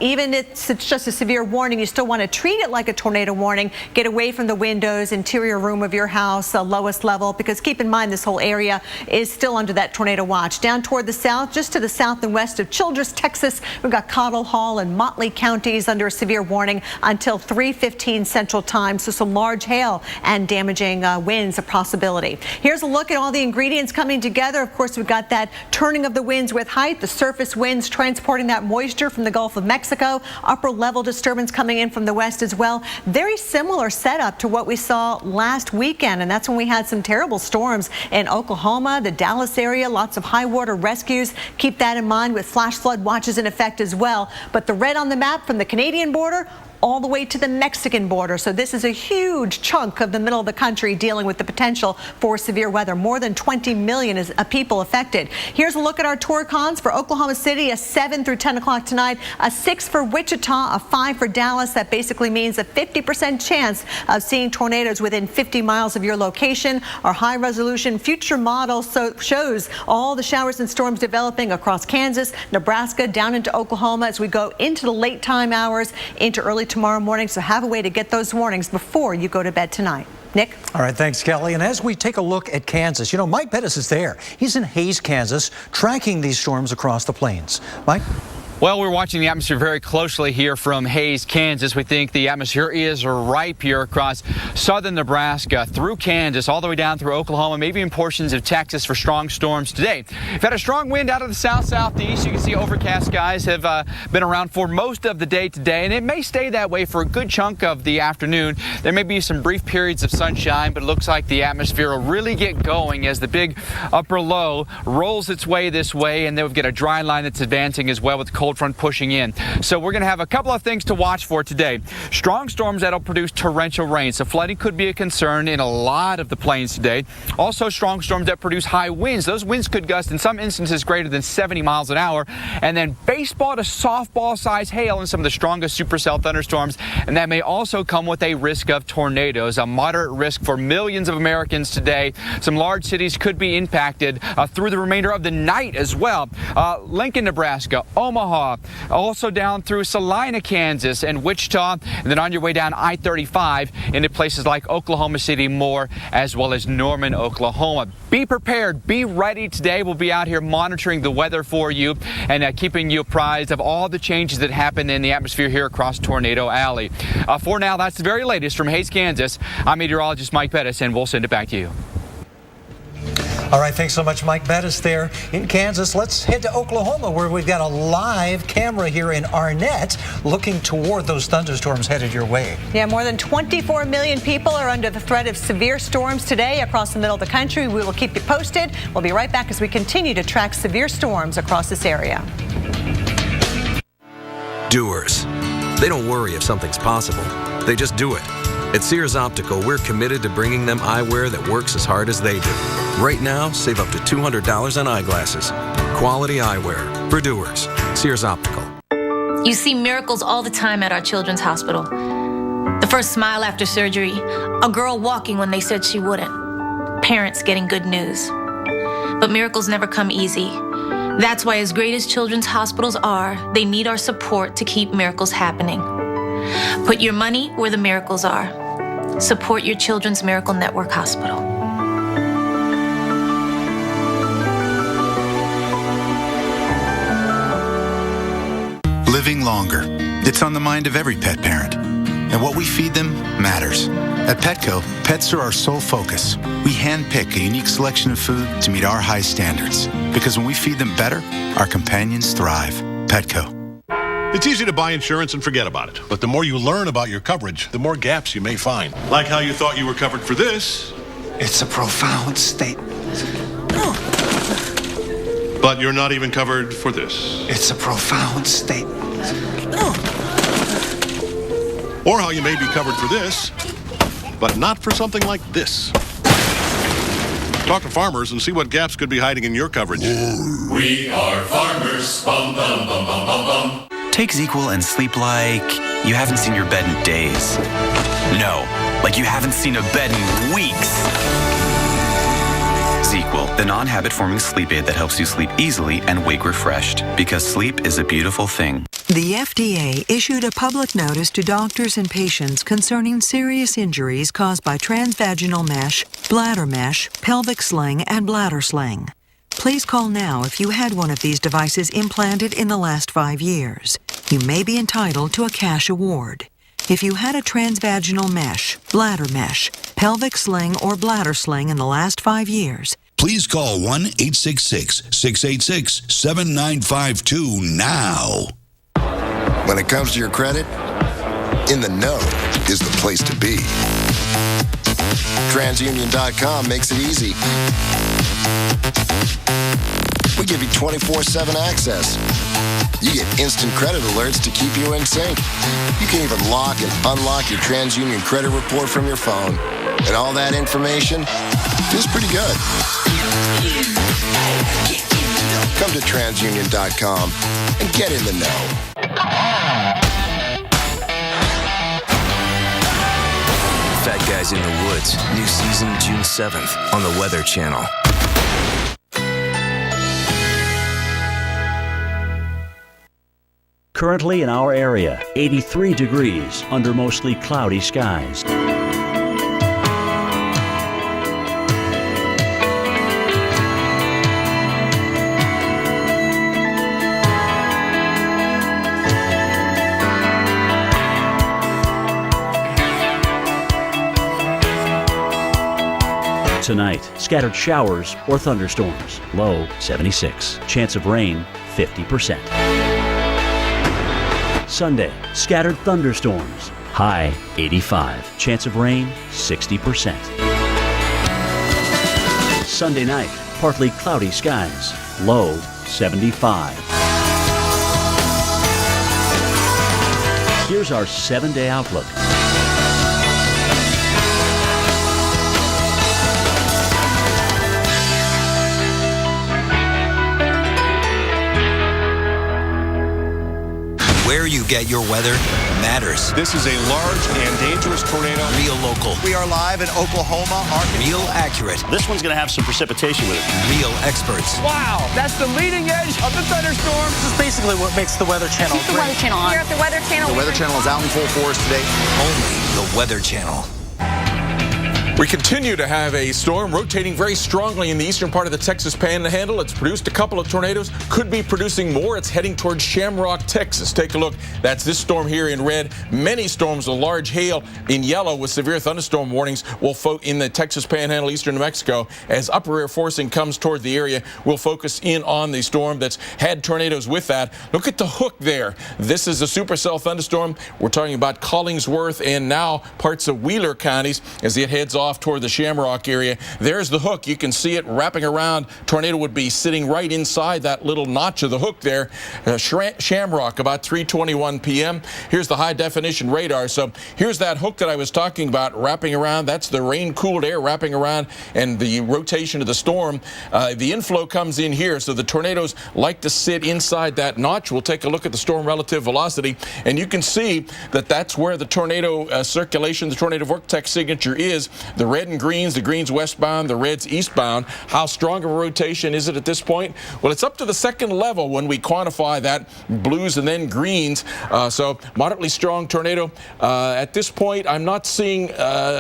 Even if it's just a severe warning, you still want to treat it like a tornado warning. Get away from the windows, interior room of your house, lowest level, because keep in mind this whole area is still under that tornado watch. Down toward the south, just to the south and west of Childress, Texas, we've got Cottle Hall and Motley counties under a severe warning until 3:15 Central Time. So some large hail and damaging winds a possibility. Here's a look at all the ingredients coming together. Of course, we've got that turning of the winds with height, the surface winds transporting that moisture from the Gulf of Mexico, upper level disturbance coming in from the west as well. Very similar setup to what we saw last weekend, and that's when we had some terrible storms in Oklahoma, the Dallas area, lots of high water rescues. Keep that in mind with flash flood watches in effect as well. But the red on the map from the Canadian border, all the way to the Mexican border. So this is a huge chunk of the middle of the country dealing with the potential for severe weather. More than 20 million people affected. Here's a look at our Torcons for Oklahoma City, a 7 through 10 o'clock tonight, a 6 for Wichita, a 5 for Dallas. That basically means a 50% chance of seeing tornadoes within 50 miles of your location. Our high resolution future model shows all the showers and storms developing across Kansas, Nebraska, down into Oklahoma as we go into the late time hours into early tomorrow morning. So have a way to get those warnings before you go to bed tonight. Nick? All right, thanks, Kelly. And as we take a look at Kansas, you know, Mike Bettis is there. He's in Hays, Kansas, tracking these storms across the plains. Mike? Well, we're watching the atmosphere very closely here from Hays, Kansas. We think the atmosphere is ripe here across southern Nebraska, through Kansas, all the way down through Oklahoma, maybe in portions of Texas for strong storms today. We've had a strong wind out of the south-southeast. You can see overcast skies have been around for most of the day today, and it may stay that way for a good chunk of the afternoon. There may be some brief periods of sunshine, but it looks like the atmosphere will really get going as the big upper low rolls its way this way, and then we've got a dry line that's advancing as well with cold front pushing in. So we're going to have a couple of things to watch for today. Strong storms that'll produce torrential rain, so flooding could be a concern in a lot of the plains today. Also strong storms that produce high winds. Those winds could gust in some instances greater than 70 miles an hour. And then baseball to softball size hail in some of the strongest supercell thunderstorms. And that may also come with a risk of tornadoes, a moderate risk for millions of Americans today. Some large cities could be impacted through the remainder of the night as well. Lincoln, Nebraska, Omaha, also down through Salina, Kansas, and Wichita, and then on your way down I-35 into places like Oklahoma City, Moore, as well as Norman, Oklahoma. Be prepared, be ready today. We'll be out here monitoring the weather for you and keeping you apprised of all the changes that happen in the atmosphere here across Tornado Alley. For now, that's the very latest from Hays, Kansas. I'm meteorologist Mike Bettis, and we'll send it back to you. All right, thanks so much, Mike Bettis there in Kansas. Let's head to Oklahoma, where we've got a live camera here in Arnett looking toward those thunderstorms headed your way. Yeah, more than 24 million people are under the threat of severe storms today across the middle of the country. We will keep you posted. We'll be right back as we continue to track severe storms across this area. Doers. They don't worry if something's possible. They just do it. At Sears Optical, we're committed to bringing them eyewear that works as hard as they do. Right now, save up to $200 on eyeglasses. Quality eyewear for doers. Sears Optical. You see miracles all the time at our children's hospital. The first smile after surgery, a girl walking when they said she wouldn't, parents getting good news. But miracles never come easy. That's why, as great as children's hospitals are, they need our support to keep miracles happening. Put your money where the miracles are. Support your Children's Miracle Network Hospital. Living longer. It's on the mind of every pet parent. And what we feed them matters. At Petco, pets are our sole focus. We handpick a unique selection of food to meet our high standards. Because when we feed them better, our companions thrive. Petco. It's easy to buy insurance and forget about it. But the more you learn about your coverage, the more gaps you may find. Like how you thought you were covered for this. It's a profound statement. But you're not even covered for this. It's a profound statement. Or how you may be covered for this, but not for something like this. Talk to farmers and see what gaps could be hiding in your coverage. We are farmers. Bum, bum, bum, bum, bum, bum. Take ZzzQuil and sleep like you haven't seen your bed in days. No, like you haven't seen a bed in weeks. ZzzQuil, the non-habit-forming sleep aid that helps you sleep easily and wake refreshed. Because sleep is a beautiful thing. The FDA issued a public notice to doctors and patients concerning serious injuries caused by transvaginal mesh, bladder mesh, pelvic sling, and bladder sling. Please call now if you had one of these devices implanted in the last 5 years. You may be entitled to a cash award. If you had a transvaginal mesh, bladder mesh, pelvic sling, or bladder sling in the last 5 years, please call 1-866-686-7952 now. When it comes to your credit, In the Know is the place to be. TransUnion.com makes it easy. We give you 24/7 access. You get instant credit alerts to keep you in sync. You can even lock and unlock your TransUnion credit report from your phone. And all that information feels pretty good. Come to TransUnion.com and get in the know. Fat Guys in the Woods, new season June 7th on the Weather Channel. Currently in our area, 83 degrees under mostly cloudy skies. Tonight, scattered showers or thunderstorms. Low 76. Chance of rain 50%. Sunday, scattered thunderstorms. High 85. Chance of rain 60%. Sunday night, partly cloudy skies. Low 75. Here's our 7-day outlook. Where you get your weather matters. This is a large and dangerous tornado. Real local. We are live in Oklahoma, Arkansas. Real accurate. This one's going to have some precipitation with it. Real experts. Wow, that's the leading edge of the thunderstorm. This is basically what makes the Weather Channel Keep the Weather Channel on. Here at the Weather Channel. The Weather Channel is out in full force today. Only the Weather Channel. We continue to have a storm rotating very strongly in the eastern part of the Texas Panhandle. It's produced a couple of tornadoes, could be producing more. It's heading towards Shamrock, Texas. Take a look. That's this storm here in red. Many storms of large hail in yellow with severe thunderstorm warnings will in the Texas Panhandle, eastern New Mexico. As upper air forcing comes toward the area, we'll focus in on the storm that's had tornadoes with that. Look at the hook there. This is a supercell thunderstorm. We're talking about Collingsworth and now parts of Wheeler counties as it heads off toward the Shamrock area. There's the hook. You can see it wrapping around. Tornado would be sitting right inside that little notch of the hook there. Shamrock, about 3:21 p.m. Here's the high definition radar. So here's that hook that I was talking about wrapping around. That's the rain-cooled air wrapping around and the rotation of the storm. The inflow comes in here, so the tornadoes like to sit inside that notch. We'll take a look at the storm relative velocity, and you can see that that's where the tornado circulation, the tornado vortex signature is. The red and greens, the greens westbound, the reds eastbound. How strong of a rotation is it at this point? Well, it's up to the second level when we quantify that, blues and then greens. So moderately strong tornado. At this point, I'm not seeing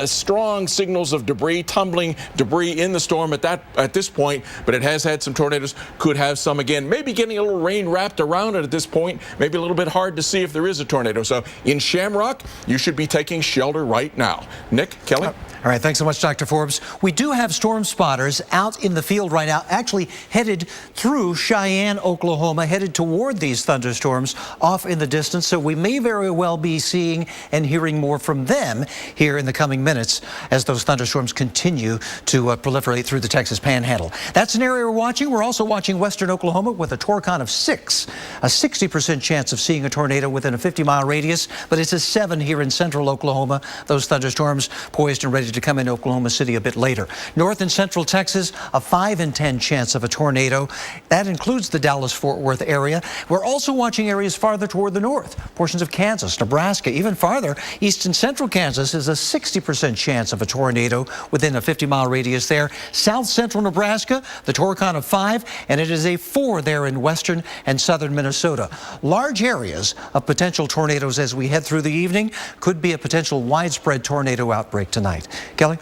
strong signals of debris, tumbling debris in the storm at this point, but it has had some tornadoes, could have some again. Maybe getting a little rain wrapped around it at this point, maybe a little bit hard to see if there is a tornado. So in Shamrock, you should be taking shelter right now. Nick, Kelly? All right, thanks so much, Dr. Forbes. We do have storm spotters out in the field right now, actually headed through Cheyenne, Oklahoma, headed toward these thunderstorms off in the distance. So we may very well be seeing and hearing more from them here in the coming minutes as those thunderstorms continue to proliferate through the Texas Panhandle. That's an area we're watching. We're also watching western Oklahoma with a torcon of 6, a 60% chance of seeing a tornado within a 50-mile radius, but it's a 7 here in central Oklahoma. Those thunderstorms poised and ready to come into Oklahoma City a bit later. North and central Texas, a 5 in 10 chance of a tornado. That includes the Dallas-Fort Worth area. We're also watching areas farther toward the north, portions of Kansas, Nebraska, even farther. East and central Kansas is a 60% chance of a tornado within a 50-mile radius there. South central Nebraska, the torcon of 5, and it is a 4 there in western and southern Minnesota. Large areas of potential tornadoes as we head through the evening. Could be a potential widespread tornado outbreak tonight. Kelly?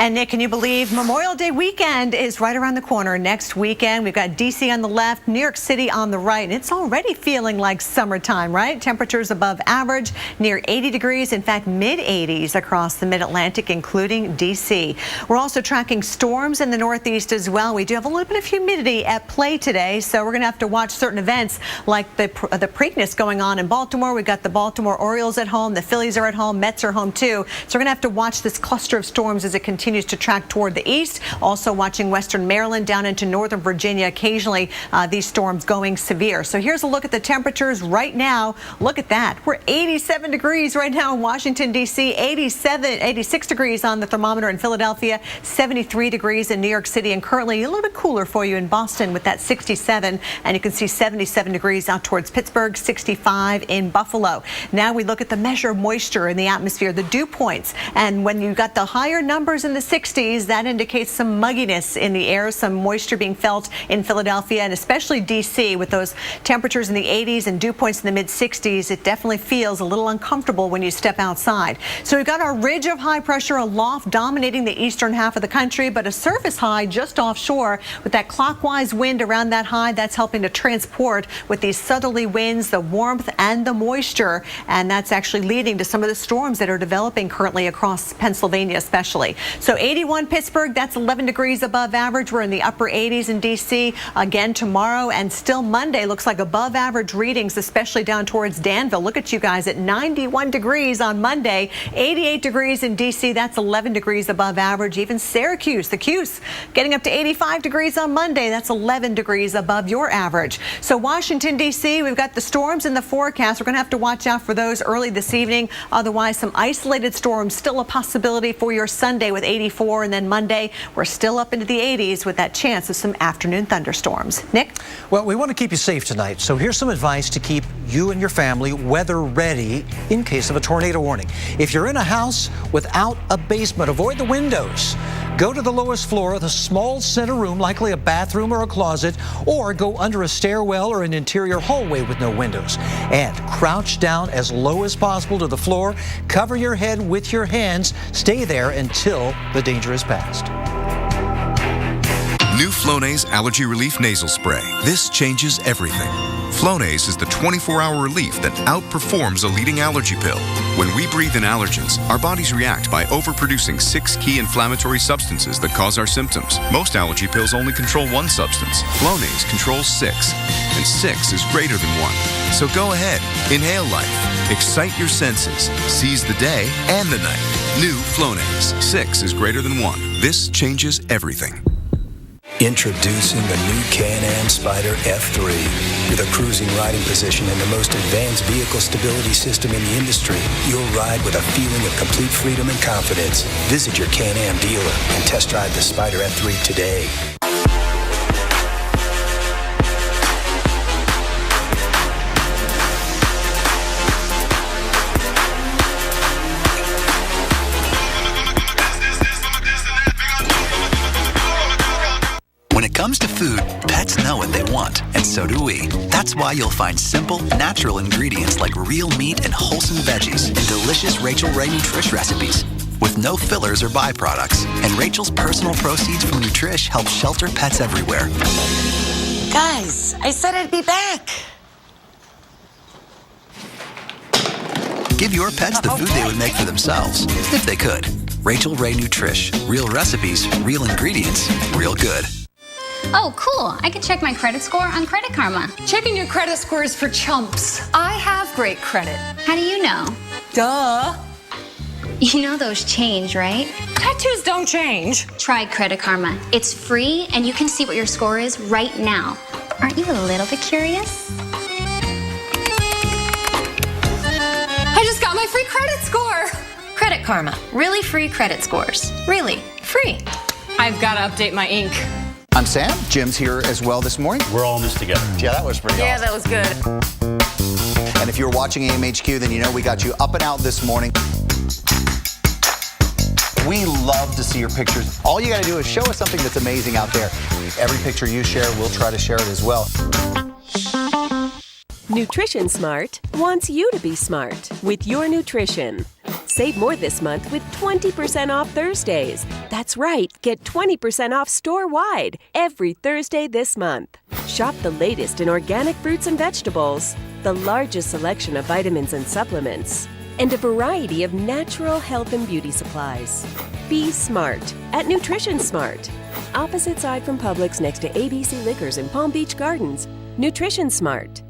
And Nick, can you believe Memorial Day weekend is right around the corner next weekend? We've got D.C. on the left, New York City on the right, and it's already feeling like summertime, right? Temperatures above average, near 80 degrees, in fact, mid-80s across the mid-Atlantic, including D.C. We're also tracking storms in the Northeast as well. We do have a little bit of humidity at play today, so we're going to have to watch certain events like the Preakness going on in Baltimore. We've got the Baltimore Orioles at home, the Phillies are at home, Mets are home too. So we're going to have to watch this cluster of storms as it continues continues to track toward the east. Also watching western Maryland down into northern Virginia. Occasionally these storms going severe. So here's a look at the temperatures right now. Look at that. We're 87 degrees right now in Washington, D.C. 86 degrees on the thermometer in Philadelphia. 73 degrees in New York City, and currently a little bit cooler for you in Boston with that 67. And you can see 77 degrees out towards Pittsburgh, 65 in Buffalo. Now we look at the measure of moisture in the atmosphere, the dew points. And when you got the higher numbers in the 60s, that indicates some mugginess in the air, some moisture being felt in Philadelphia and especially D.C. with those temperatures in the 80s and dew points in the mid 60s. It definitely feels a little uncomfortable when you step outside. So we've got our ridge of high pressure aloft dominating the eastern half of the country, but a surface high just offshore with that clockwise wind around that high. That's helping to transport with these southerly winds, the warmth and the moisture. And that's actually leading to some of the storms that are developing currently across Pennsylvania especially. So 81 Pittsburgh, that's 11 degrees above average. We're in the upper 80s in D.C. again tomorrow, and still Monday looks like above average readings, especially down towards Danville. Look at you guys at 91 degrees on Monday, 88 degrees in D.C. That's 11 degrees above average. Even Syracuse, the Cuse, getting up to 85 degrees on Monday. That's 11 degrees above your average. So Washington, D.C., we've got the storms in the forecast. We're going to have to watch out for those early this evening. Otherwise, some isolated storms still a possibility for your Sunday with 84, and then Monday we're still up into the 80s with that chance of some afternoon thunderstorms. Nick? Well, we want to keep you safe tonight, so here's some advice to keep you and your family weather ready in case of a tornado warning. If you're in a house without a basement, avoid the windows. Go to the lowest floor of a small center room, likely a bathroom or a closet, or go under a stairwell or an interior hallway with no windows. And crouch down as low as possible to the floor. Cover your head with your hands. Stay there until the danger is past. New Flonase Allergy Relief Nasal Spray. This changes everything. Flonase is the 24-hour relief that outperforms a leading allergy pill. When we breathe in allergens, our bodies react by overproducing 6 key inflammatory substances that cause our symptoms. Most allergy pills only control one substance. Flonase controls 6, and 6 is greater than 1. So go ahead, inhale life, excite your senses, seize the day and the night. New Flonase. 6 is greater than 1. This changes everything. Introducing the new Can-Am Spyder F3. With a cruising riding position and the most advanced vehicle stability system in the industry, you'll ride with a feeling of complete freedom and confidence. Visit your Can-Am dealer and test drive the Spyder F3 today. When it comes to food, pets know what they want, and so do we. That's why you'll find simple, natural ingredients like real meat and wholesome veggies in delicious Rachael Ray Nutrish recipes with no fillers or byproducts. And Rachel's personal proceeds from Nutrish help shelter pets everywhere. Guys, I said I'd be back. Give your pets the food they would make for themselves, if they could. Rachael Ray Nutrish. Real recipes, real ingredients, real good. Oh, cool. I can check my credit score on Credit Karma. Checking your credit score is for chumps. I have great credit. How do you know? Duh. You know those change, right? Tattoos don't change. Try Credit Karma. It's free, and you can see what your score is right now. Aren't you a little bit curious? I just got my free credit score. Credit Karma. Really free credit scores. Really free. I've got to update my ink. I'm Sam. Jim's here as well this morning. We're all in this together. Yeah, that was pretty awesome. That was good. And if you're watching AMHQ, then you know we got you up and out this morning. We love to see your pictures. All you got to do is show us something that's amazing out there. Every picture you share, we'll try to share it as well. Nutrition Smart wants you to be smart with your nutrition. Save more this month with 20% off Thursdays. That's right, get 20% off store-wide every Thursday this month. Shop the latest in organic fruits and vegetables, the largest selection of vitamins and supplements, and a variety of natural health and beauty supplies. Be smart at Nutrition Smart. Opposite side from Publix next to ABC Liquors in Palm Beach Gardens. Nutrition Smart.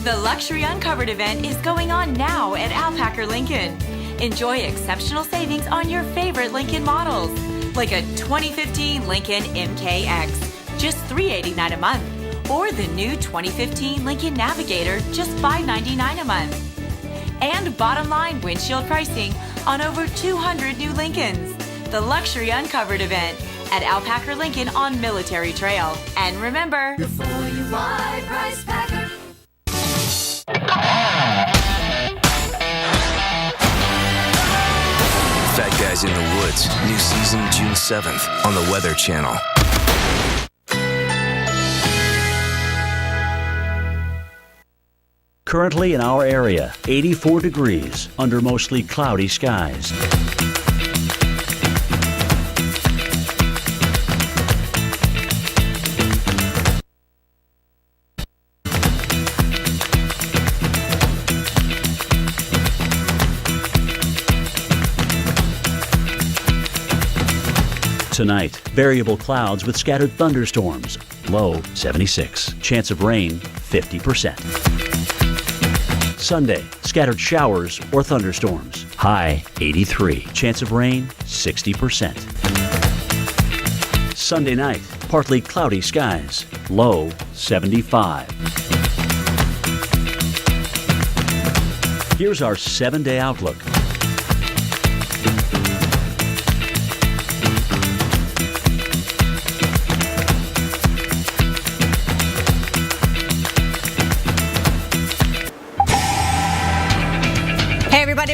The Luxury Uncovered event is going on now at Alpacker Lincoln. Enjoy exceptional savings on your favorite Lincoln models. like a 2015 Lincoln MKX, just $389 a month, or the new 2015 Lincoln Navigator, just $599 a month. And bottom line windshield pricing on over 200 new Lincolns. The Luxury Uncovered event at Alpaca Lincoln on Military Trail. And remember, before you buy, price Packer. Fat Guys in the Woods, new season June 7th on the Weather Channel. Currently in our area, 84 degrees under mostly cloudy skies. Tonight, variable clouds with scattered thunderstorms. Low 76. Chance of rain 50%. Sunday, scattered showers or thunderstorms. High 83. Chance of rain 60%. Sunday night, partly cloudy skies. Low 75. Here's our 7-day outlook.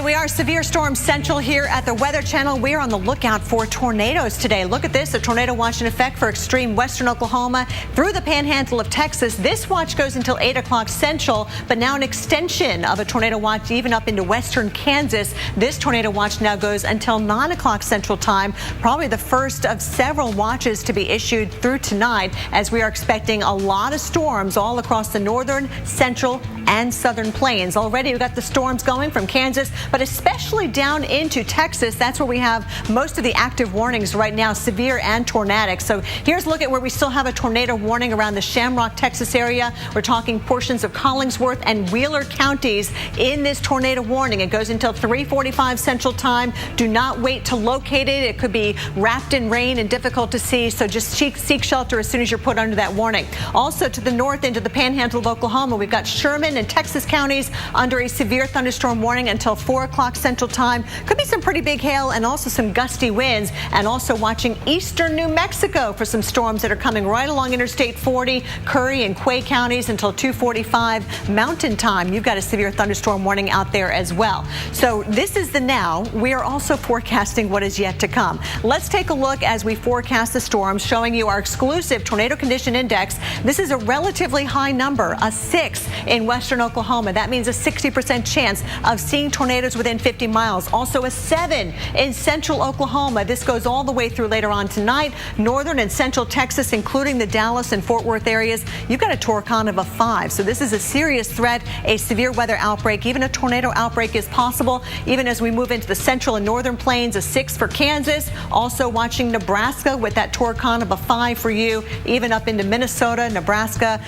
We are Severe Storm Central here at the Weather Channel. We are on the lookout for tornadoes today. Look at this, a tornado watch in effect for extreme western Oklahoma through the panhandle of Texas. This watch goes until 8 o'clock Central, but now an extension of a tornado watch even up into western Kansas. This tornado watch now goes until 9 o'clock Central time, probably the first of several watches to be issued through tonight, as we are expecting a lot of storms all across the northern, central, and southern plains. Already we've got the storms going from Kansas, but especially down into Texas. That's where we have most of the active warnings right now, severe and tornadic. So here's a look at where we still have a tornado warning around the Shamrock, Texas area. We're talking portions of Collingsworth and Wheeler counties in this tornado warning. It goes until 3:45 Central time. Do not wait to locate it. It could be wrapped in rain and difficult to see, so just seek shelter as soon as you're put under that warning. Also to the north into the panhandle of Oklahoma, we've got Sherman and Texas counties under a severe thunderstorm warning until 4 o'clock Central time. Could be some pretty big hail and also some gusty winds, and also watching eastern New Mexico for some storms that are coming right along Interstate 40, Curry and Quay counties until 2:45 Mountain time. You've got a severe thunderstorm warning out there as well. So this is the now. We are also forecasting what is yet to come. Let's take a look as we forecast the storms, showing you our exclusive tornado condition index. This is a relatively high number, a 6 in western Oklahoma. That means a 60% chance of seeing tornadoes within 50 miles. Also a 7 in central Oklahoma. This goes all the way through later on tonight. Northern and central Texas, including the Dallas and Fort Worth areas, you've got a Torcon of a 5. So this is a serious threat, a severe weather outbreak. Even a tornado outbreak is possible. Even as we move into the central and northern plains, a 6 for Kansas. Also watching Nebraska with that Torcon of a 5 for you. Even up into Minnesota, Nebraska,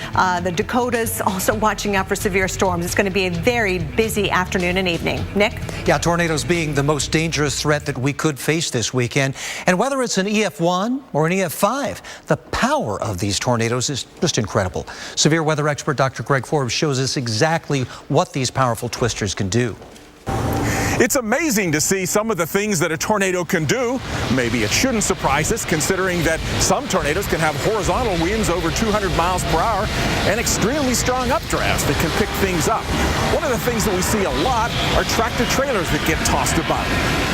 the Dakotas, also watching out for severe storms. It's going to be a very busy afternoon and evening. Nick? Yeah, tornadoes being the most dangerous threat that we could face this weekend. And whether it's an EF1 or an EF5, the power of these tornadoes is just incredible. Severe weather expert Dr. Greg Forbes shows us exactly what these powerful twisters can do. It's amazing to see some of the things that a tornado can do. Maybe it shouldn't surprise us, considering that some tornadoes can have horizontal winds over 200 miles per hour and extremely strong updrafts that can pick things up. One of the things that we see a lot are tractor trailers that get tossed about.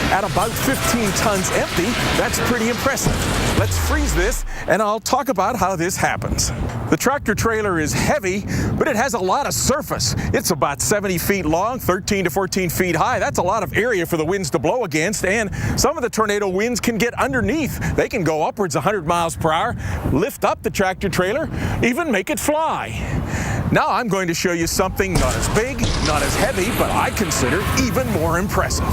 At about 15 tons empty, that's pretty impressive. Let's freeze this, and I'll talk about how this happens. The tractor trailer is heavy, but it has a lot of surface. It's about 70 feet long, 13 to 14 feet high. That's a lot of area for the winds to blow against, and some of the tornado winds can get underneath. They can go upwards 100 miles per hour, lift up the tractor trailer, even make it fly. Now I'm going to show you something not as big, not as heavy, but I consider even more impressive.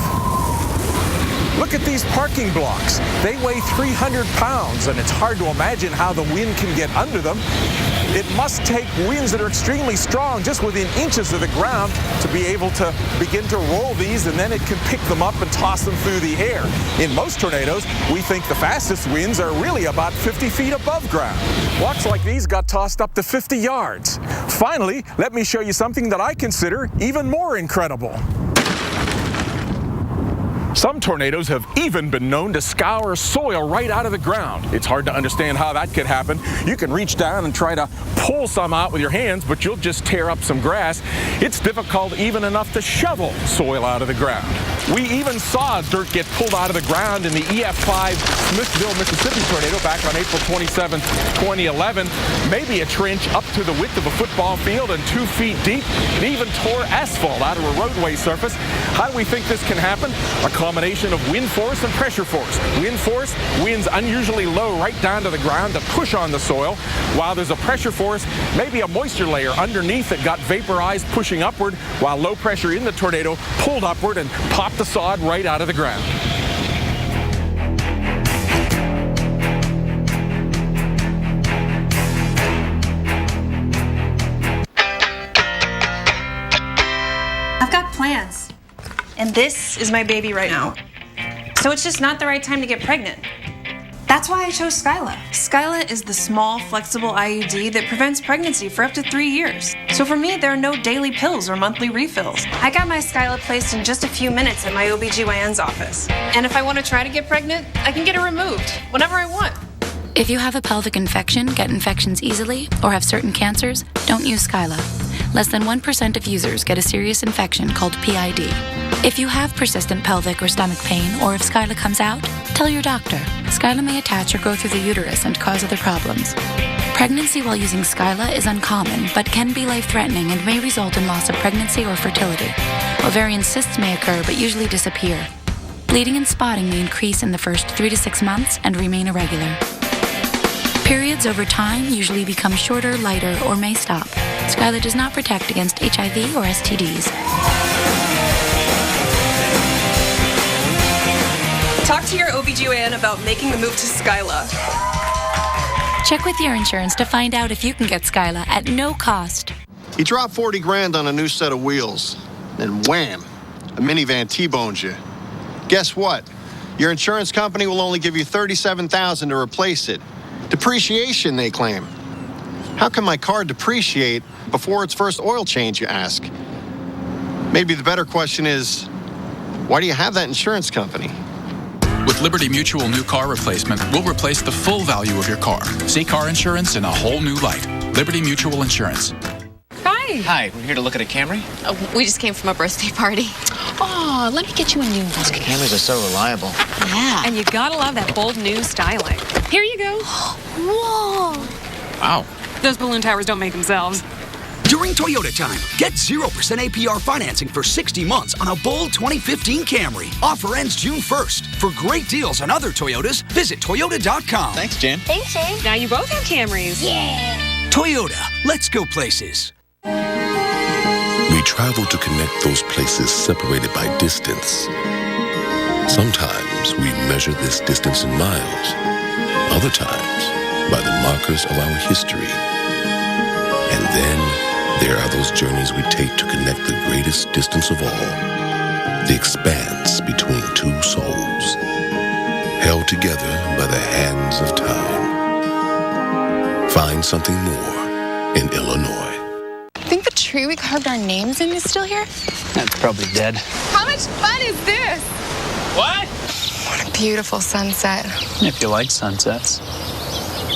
Look at these parking blocks. They weigh 300 pounds, and it's hard to imagine how the wind can get under them. It must take winds that are extremely strong, just within inches of the ground, to be able to begin to roll these, and then it can pick them up and toss them through the air. In most tornadoes, we think the fastest winds are really about 50 feet above ground. Blocks like these got tossed up to 50 yards. Finally, let me show you something that I consider even more incredible. Some tornadoes have even been known to scour soil right out of the ground. It's hard to understand how that could happen. You can reach down and try to pull some out with your hands, but you'll just tear up some grass. It's difficult even enough to shovel soil out of the ground. We even saw dirt get pulled out of the ground in the EF5 Smithville, Mississippi tornado back on April 27, 2011. Maybe a trench up to the width of a football field and 2 feet deep. It even tore asphalt out of a roadway surface. How do we think this can happen? A combination of wind force and pressure force. Wind force, winds unusually low right down to the ground to push on the soil, while there's a pressure force, maybe a moisture layer underneath that got vaporized pushing upward, while low pressure in the tornado pulled upward and popped the sod right out of the ground. I've got plans, and this is my baby right now. So it's just not the right time to get pregnant. That's why I chose Skyla. Skyla is the small, flexible IUD that prevents pregnancy for up to 3 years. So for me, there are no daily pills or monthly refills. I got my Skyla placed in just a few minutes at my OBGYN's office. And if I want to try to get pregnant, I can get it removed whenever I want. If you have a pelvic infection, get infections easily, or have certain cancers, don't use Skyla. Less than 1% of users get a serious infection called PID. If you have persistent pelvic or stomach pain, or if Skyla comes out, tell your doctor. Skyla may attach or go through the uterus and cause other problems. Pregnancy while using Skyla is uncommon, but can be life-threatening and may result in loss of pregnancy or fertility. Ovarian cysts may occur, but usually disappear. Bleeding and spotting may increase in the first 3 to 6 months and remain irregular. Periods over time usually become shorter, lighter, or may stop. Skyla does not protect against HIV or STDs. Talk to your OBGYN about making the move to Skyla. Check with your insurance to find out if you can get Skyla at no cost. You drop 40 grand on a new set of wheels, then wham, a minivan T-bones you. Guess what? Your insurance company will only give you $37,000 to replace it. Depreciation, they claim. How can my car depreciate before its first oil change, you ask? Maybe the better question is, why do you have that insurance company? With Liberty Mutual New Car Replacement, we'll replace the full value of your car. See car insurance in a whole new light. Liberty Mutual Insurance. Hi. Hi, we're here to look at a Camry. Oh, we just came from a birthday party. Oh, let me get you a new one. Those Camrys are so reliable. Yeah. And you gotta love that bold new styling. Here you go. Whoa. Wow. Those balloon towers don't make themselves. During Toyota time, get 0% APR financing for 60 months on a bold 2015 Camry. Offer ends June 1st. For great deals on other Toyotas, visit Toyota.com. Thanks, Jen. Thanks, Jane. Now you both have Camrys. Yeah. Toyota, let's go places. We travel to connect those places separated by distance. Sometimes we measure this distance in miles. Other times, by the markers of our history. And then there are those journeys we take to connect the greatest distance of all, the expanse between two souls, held together by the hands of time. Find something more in Illinois. Think the tree we carved our names in is still here? That's probably dead. How much fun is this? What? What a beautiful sunset. If you like sunsets.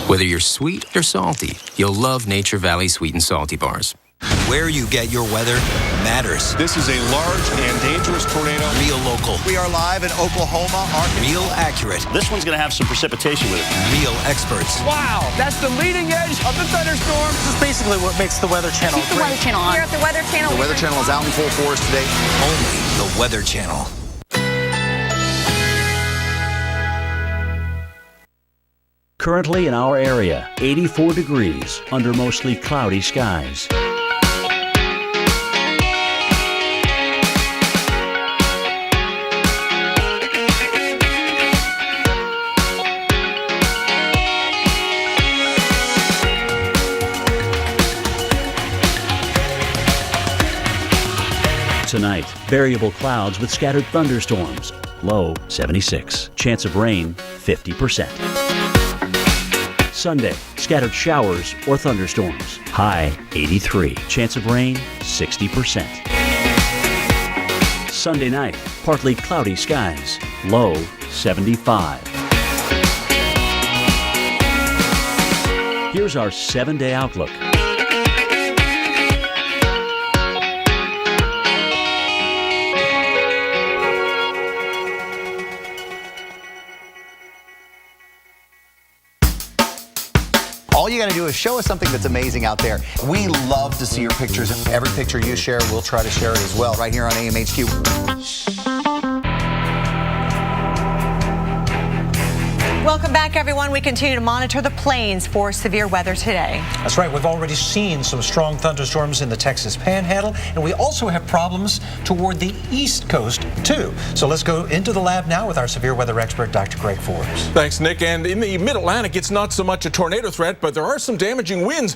Whether you're sweet or salty, you'll love Nature Valley Sweet and Salty Bars. Where you get your weather matters. This is a large and dangerous tornado. Real local. We are live in Oklahoma. Real accurate. This one's going to have some precipitation with it. Real experts. Wow, that's the leading edge of the thunderstorm. This is basically what makes the Weather Channel Keep the Weather Channel on. Here at the Weather Channel. The Weather Channel is out in full force today. Only the Weather Channel. Currently in our area, 84 degrees under mostly cloudy skies. Tonight, variable clouds with scattered thunderstorms. Low 76. Chance of rain 50%. Sunday, scattered showers or thunderstorms. High 83. Chance of rain 60%. Sunday night, partly cloudy skies. Low 75. Here's our 7-day outlook. All you got to do is show us something that's amazing out there. We love to see your pictures. Every picture you share, we'll try to share it as well right here on AMHQ. Welcome back, everyone. We continue to monitor the plains for severe weather today. That's right. We've already seen some strong thunderstorms in the Texas Panhandle, and we also have problems toward the East Coast, too. So let's go into the lab now with our severe weather expert, Dr. Greg Forbes. Thanks, Nick. And in the Mid-Atlantic, it's not so much a tornado threat, but there are some damaging winds.